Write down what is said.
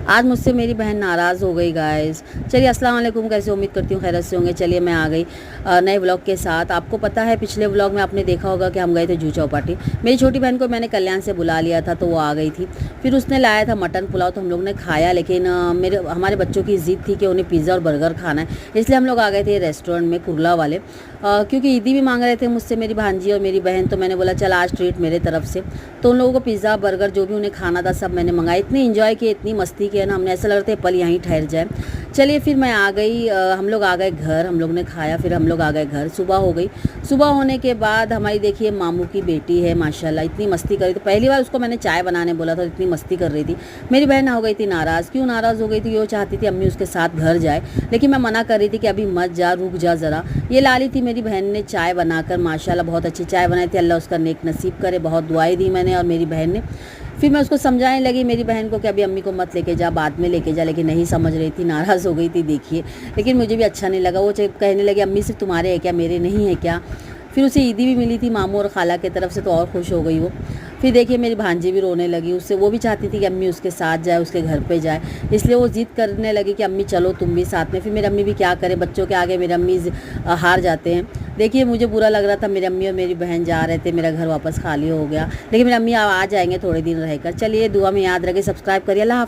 आज मुझसे मेरी बहन नाराज़ हो गई गाइस। चलिए अस्सलाम वालेकुम, कैसे उम्मीद करती हूँ खैरियत से होंगे। चलिए मैं आ गई नए व्लॉग के साथ। आपको पता है पिछले व्लॉग में आपने देखा होगा कि हम गए थे जूह चौपाटी। मेरी छोटी बहन को मैंने कल्याण से बुला लिया था तो वो आ गई थी। फिर उसने लाया था मटन पुलाव तो हम लोग ने खाया, लेकिन हमारे बच्चों की ज़िद थी कि उन्हें पिज़्ज़ा और बर्गर खाना है, इसलिए हम लोग आ गए थे रेस्टोरेंट में कुरला वाले। क्योंकि ईदी भी मांग रहे थे मुझसे मेरी भांजी और मेरी बहन, तो मैंने बोला चल आज ट्रीट मेरे तरफ से। तो उन लोगों को पिज़्ज़ा बर्गर जो भी उन्हें खाना था सब मैंने मंगाया। इतनी इन्जॉय की, इतनी मस्ती की है ना, हमने ऐसा लग रहा था पल यहीं ठहर जाए। चलिए फिर मैं आ गई, हम लोग आ गए घर, हम लोग ने खाया, फिर हम लोग आ गए घर। सुबह हो गई। सुबह होने के बाद हमारी देखिए मामू की बेटी है माशाल्लाह, इतनी मस्ती कर रही थी। पहली बार उसको मैंने चाय बनाने बोला था, इतनी मस्ती कर रही थी। मेरी बहन हो गई थी नाराज़। क्यों नाराज़ हो गई थी? वो चाहती थी अम्मी उसके साथ घर जाए, लेकिन मैं मना कर रही थी कि अभी मत जा, रुक जा ज़रा। ये ला ली थी मेरी बहन ने चाय बनाकर, माशाल्लाह बहुत अच्छी चाय बनाई थी। अल्लाह उसका नेक नसीब करे। बहुत दुआएं दी मैंने और मेरी बहन ने। फिर मैं उसको समझाने लगी मेरी बहन को कि अभी अम्मी को मत लेके जा, बाद में लेके जा, लेकिन नहीं समझ रही थी, नाराज़ हो गई थी देखिए। लेकिन मुझे भी अच्छा नहीं लगा। वो कहने लगी अम्मी सिर्फ तुम्हारे है क्या, मेरे नहीं है क्या? फिर उसे ईदी भी मिली थी मामू और खाला की तरफ से, तो और खुश हो गई वो। फिर देखिए मेरी भांजी भी रोने लगी, उससे वो भी चाहती थी कि अम्मी उसके साथ जाए, उसके घर पे जाए, इसलिए वो ज़िद करने लगी कि अम्मी चलो तुम भी साथ में। फिर मेरी अम्मी भी क्या करे, बच्चों के आगे मेरी अम्मी हार जाते हैं। देखिए मुझे बुरा लग रहा था, मेरी अम्मी और मेरी बहन जा रहे थे, मेरा घर वापस खाली हो गया, लेकिन मेरी अम्मी आ जाएंगे थोड़े दिन रहकर। चलिए दुआ में याद रखे, सब्सक्राइब करिए। अल्लाह हाफ़िज़।